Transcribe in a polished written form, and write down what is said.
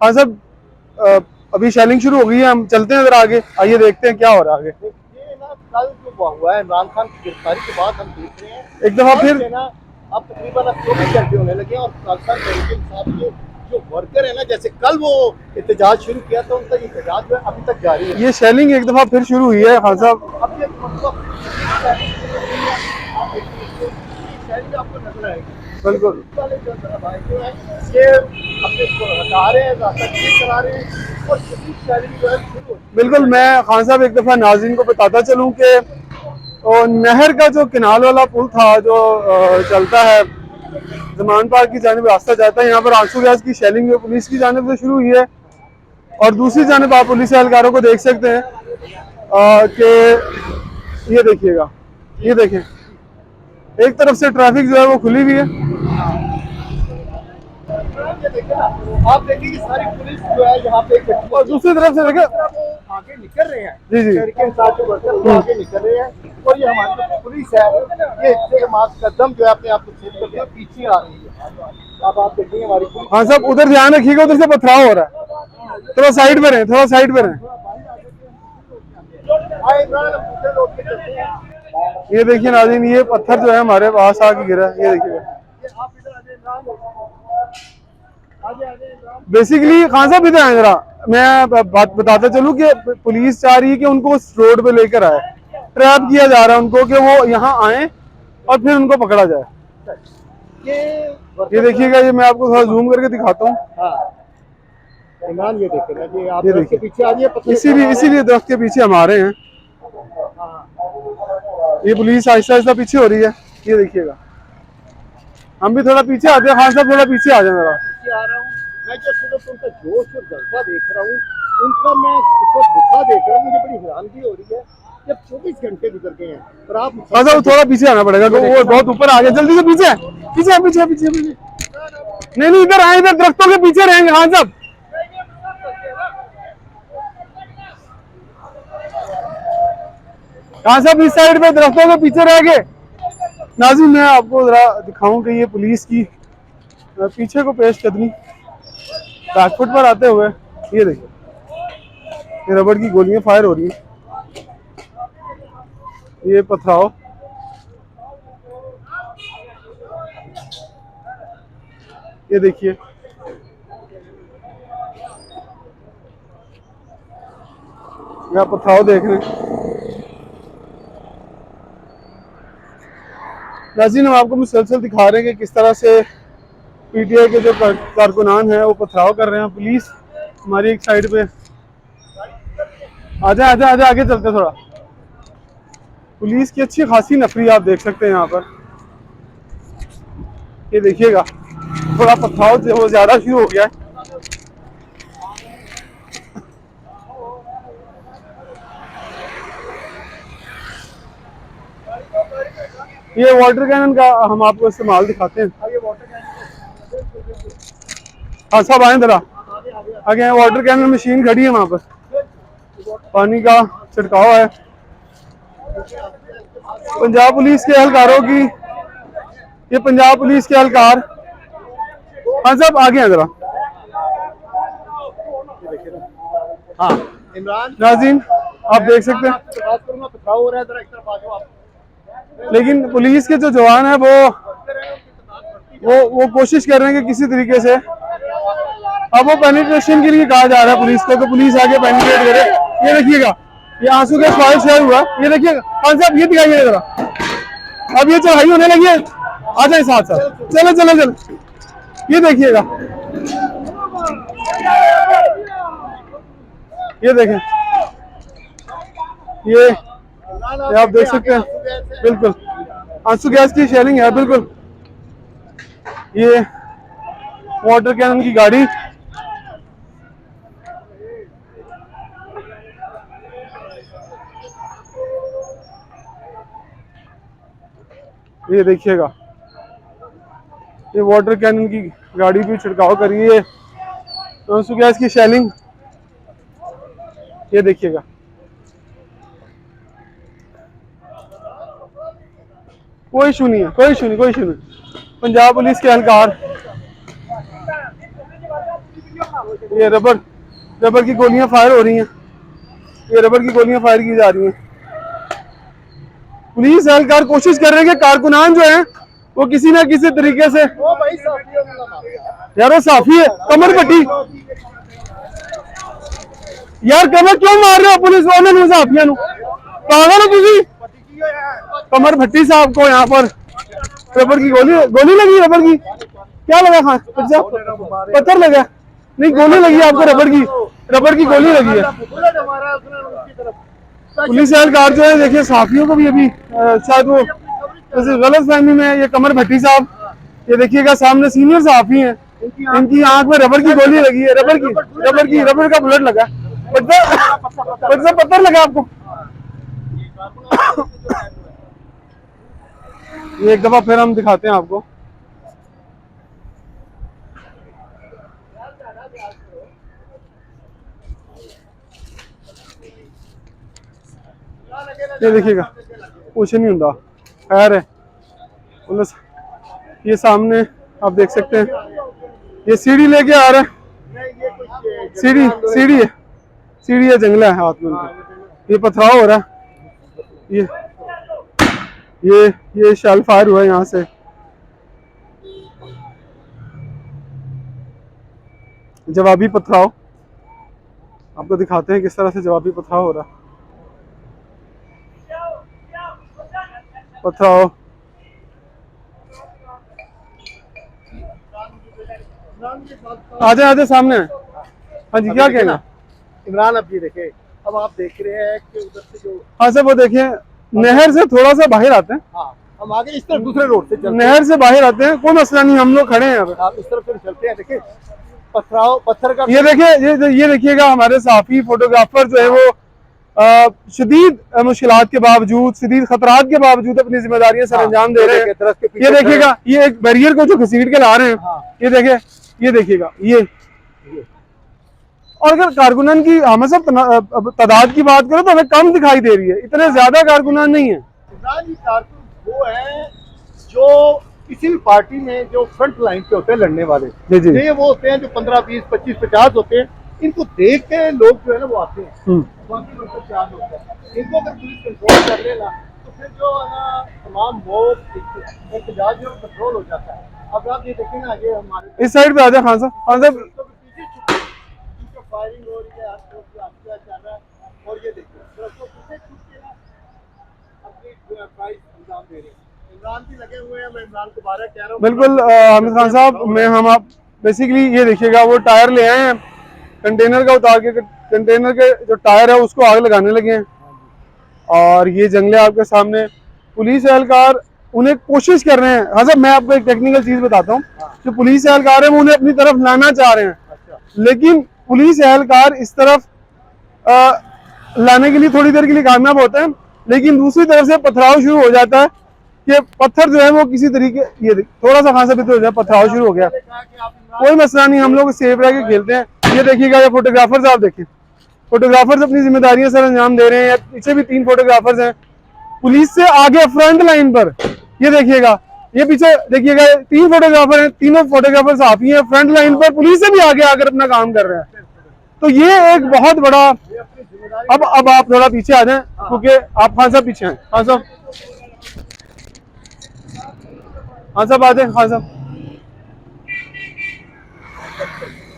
हाँ साहब, अभी शेलिंग शुरू हो गई है, हम चलते हैं जरा आगे, आइए देखते हैं क्या हो रहा है आगे। ये ना कल जो हुआ है इमरान खान की गिरफ्तारी के बाद हम देख रहे हैं एक दफा कल फिर से ना अब तकरीबन अब 24 घंटे होने लगे हैं और पाकिस्तान तहरीक इंसाफ के जो वर्कर है ना, जैसे कल वो एहतजाज शुरू किया था, उनका एहतजाज जो है अभी तक जारी है। ये शेलिंग एक दफा फिर शुरू हुई है खान साहब। अब ये शैली आपको नजर आएगी। बिल्कुल पुलिस वाले जो भाई जो है ये अपने को हटा रहे हैं, रास्ता ठीक करा रहे हैं और शदीद शैली जो है शुरू हो चुकी बिल्कुल, मैं खान साहब एक दफा नाज़रीन को बताता चलूं कि और नहर का जो किनाल वाला पुल था जो चलता है जमान पार्क की जानिब रास्ता जाता है, यहाँ पर आंसू गैस की शेलिंग जो पुलिस की जानिब से शुरू हुई है और दूसरी जानिब आप पुलिस एहलकारों को देख सकते हैं कि ये देखिएगा, ये देखें, एक तरफ से ट्रैफिक जो है वो खुली हुई है है। ये देखिए ना, आप देखिए कि सारी पुलिस जो है यहाँ पे इकट्ठी और है। दूसरी तरफ से देखें। वो आगे निकल रहे हैं, जी जी, तहरीक इंसाफ के वर्कर वो आगे निकल रहे हैं और ये हमारी जो पुलिस है ये इस्तेमाल कदम जो है अपने आप को सेव करते हुए पीछे आ रही है। अब आप देखिए हमारी पुलिस हाँ साहब उधर ध्यान रखिएगा, उधर से पथराव हो रहा है, थोड़ा साइड पे रहें, थोड़ा साइड पे रहें। आए इमरान, अब दूसरे लोग के चलते हैं। ये देखिए नाज़रीन, ये पत्थर जो है हमारे पास आके गिरा है, ये देखिएगा। ये आप इधर आ जाए इमरान, आगे आ जाए इमरान। बेसिकली खान साहब इधर आए जरा, मैं बात बताता चलूँ कि पुलिस चाह रही है कि उनको उस रोड पे लेकर आए, ट्रैप किया जा रहा है उनको कि वो यहाँ आए और फिर उनको पकड़ा जाए। ये देखिएगा, ये मैं आपको थोड़ा जूम करके दिखाता हूँ। हाँ इमरान, ये देखें ना कि आप ये दरख्त के देखिए, पीछे आ जाइए, इसीलिए दरख्त के पीछे हम आ रहे हैं। ये पुलिस आहिस्ता आहिस्ता पीछे हो रही है, ये देखिएगा। हम भी थोड़ा पीछे आते हैं, खान साहब थोड़ा पीछे आ जाए जरा। पीछे आ रहा हूँ मैं, जो सुबह उनका जोश और जज्बा देख रहा हूँ, उनका मैं इस वक्त गुस्सा देख रहा हूँ, मुझे बड़ी हैरानगी हो रही है। जब 24 घंटे गुजर गए हैं पर आप खान साहब थोड़ा पीछे आना पड़ेगा, तो वो बहुत ऊपर आ गया, जल्दी से पीछे पीछे पीछे पीछे पीछे। नहीं नहीं, इधर आए, इधर दरख्तों के पीछे रहेंगे खान साहब। खान साहब इस साइड पे दरख्तों के पीछे रह गए। नाज़रीन मैं आपको जरा दिखाऊं कि ये पुलिस की पीछे को पेश कदमी बैकफुट पर आते हुए, ये देखिए, ये रबड़ की गोलियां फायर हो रही हैं, ये पथराव, ये देखिए, आप पथराव देख रहे हैं। नाज़रीन हम आपको मुसलसल दिखा रहे हैं कि किस तरह से पीटीआई के जो कारकुनान हैं वो पथराव कर रहे हैं। पुलिस हमारी एक साइड पे, आजा आजा आजा, आगे चलते थोड़ा। पुलिस की अच्छी खासी नफरी आप देख सकते हैं यहाँ पर, ये देखिएगा, थोड़ा पथराव जो वो ज्यादा शुरू हो गया है। ये वाटर कैनन का हम आपको इस्तेमाल दिखाते हैं। हाँ साहब आए जरा आगे, वाटर कैनन मशीन खड़ी है वहाँ पर, पानी का छिड़काव है। पंजाब पुलिस के एहलकारों की, ये पंजाब पुलिस के एहलकार, हाँ साहब आगे हैं जरा। हाँ इमरान, नाज़रीन आप देख सकते हैं, बात करूंगा, पथराव हो रहा है, जरा एक तरफ आ जाओ आप। लेकिन पुलिस के जो जवान है वो कोशिश कर रहे हैं कि किसी तरीके से, अब वो पेनिट्रेशन के लिए कहा जा रहा है पुलिस को, तो पुलिस आगे पेनिट्रेट करे। ये देखिएगा, ये आंसू का फायर शेयर हुआ, ये देखिएगा खान साहब, ये दिखाइए जरा, अब ये चढ़ाई होने लगी है, आ जाए साथ साथ, चलो चलो चलो, ये देखिएगा, ये देखें, ये आप देख सकते हैं, बिल्कुल आंसू गैस की शेयरिंग है, बिल्कुल। ये वाटर कैनन की गाड़ी, ये देखिएगा, ये वाटर कैनन की गाड़ी भी छिड़काव करिए, आंसू गैस की शेलिंग, ये देखिएगा, कोई इशू नहीं है, कोई इशू नहीं, कोई इशू नहीं। पंजाब पुलिस के एहलकार ये रबर की गोलियां फायर हो रही हैं, ये रबर की गोलियां फायर की जा रही हैं। पुलिस एहलकार कोशिश कर रहे हैं कि कारकुनान जो है वो किसी ना किसी तरीके से, वो भाई साथियों ने मारा यार वो साफी है, कमर पट्टी, यार कमर क्यों मार रहे हो पुलिस वाले ने साफिया नु, पागल हो तुसी? कमर फट्टी साहब को यहाँ पर रबर की गोली लगी, रबर की क्या लगा? हाँ पत्थर लगा? नहीं, गोली लगी आपको, रबर की गोली लगी है। पुलिस एहलकार जो है देखिए साफियों को भी अभी शायद वो जैसे गलत फहमी में, ये कमर भट्टी साहब, ये देखिएगा सामने सीनियर साफी हैं, इनकी आंख में रबर की गोली लगी है, रबर का बुलेट लगा, पत्थर लगा आपको। ये एक दफा फिर हम दिखाते हैं आपको। ये देखिएगा कुछ नहीं होता, खैर है। ये सामने आप देख सकते हैं, ये सीढ़ी लेके आ रहा है, सीढ़ी है, जंगला है हाथ में उनके। ये पथराव हो रहा है, ये शेल फायर हुआ है यहाँ से। जवाबी पथराव आपको दिखाते हैं किस तरह से जवाबी पथराव हो रहा है। पथराव आ जाए सामने। हाँ जी, क्या कहना इमरान? अब ये देखे, अब आप देख रहे हैं कि उधर से जो, हाँ सर वो देखिए नहर से थोड़ा सा बाहर आते हैं। हाँ, हम आगे इस तरफ दूसरे रोड से चलते हैं, नहर से बाहर आते हैं, कोई मसला नहीं, हम लोग खड़े हैं यहाँ पे। आप इस तरफ फिर चलते हैं। देखिए पत्थर का, ये देखिए, ये देखिएगा हमारे साफी फोटोग्राफर जो है वो शदीद मुश्किलात के बावजूद, शदीद खतरात के बावजूद अपनी जिम्मेदारियां सर अंजाम दे रहे हैं। ये देखिएगा, ये एक बैरियर को जो घसीट के ला रहे हैं, ये देखिएगा ये। और अगर कारकुनान की हम सब तादाद की बात करें तो हमें कम दिखाई दे रही है, इतने ज्यादा कारकुनान नहीं है। कारकुन वो है जो किसी भी पार्टी में जो फ्रंट लाइन पे होते हैं लड़ने वाले, ये वो होते हैं जो 15, 20, 25, 50 होते हैं। इनको देख के लोग जो है ना वो आते हैं, बाकी लोग होता है। इनको अगर पुलिस कंट्रोल कर लेना तो फिर जो है ना तमाम लोग एहतजाज जो कंट्रोल हो जाता है। अब आप ये देखें ना, ये हमारे इस साइड पे आ जाए खान साहब। फायरिंग हो रही है, चल रहा है, और ये देखिए पीछे छूट के ना अपनी प्राइस अंजाम दे रहे हैं। इमरान भी लगे हुए हैं, मैं इमरान को बारह कह रहा हूँ। बिल्कुल हामिद खान साहब, हम आप बेसिकली ये देखिएगा वो टायर ले आए हैं, कंटेनर का उतार के, कंटेनर के जो टायर है उसको आग लगाने लगे हैं। और ये जंगले आपके सामने, पुलिस एहलकार उन्हें कोशिश कर रहे हैं। हाँ साहब, मैं आपको एक टेक्निकल चीज बताता हूँ, जो पुलिस एहलकार है वो उन्हें अपनी तरफ लाना चाह रहे हैं, लेकिन पुलिस एहलकार इस तरफ लाने के लिए थोड़ी देर के लिए कामयाब होते हैं, लेकिन दूसरी तरफ से पथराव शुरू हो जाता है कि पत्थर जो है वो किसी तरीके, ये थोड़ा सा खासा भी हो जाए, पथराव शुरू हो गया। कोई मसला नहीं, हम लोग सेफ रह के खेलते हैं। ये देखिएगा, ये फोटोग्राफर्स आप देखें, फोटोग्राफर्स अपनी जिम्मेदारियां सर अंजाम दे रहे हैं। पीछे भी 3 फोटोग्राफर्स हैं पुलिस से आगे फ्रंट लाइन पर। ये देखिएगा, ये पीछे देखिएगा 3 फोटोग्राफर हैं, तीनों फोटोग्राफर साफी हैं, फ्रंट लाइन पर पुलिस से भी आगे आकर अपना काम कर रहे हैं। तो ये एक बहुत बड़ा, अब आप थोड़ा पीछे आ जाएं, क्योंकि आप खान साहब पीछे हैं। खान साहब आ जाए, खान साहब।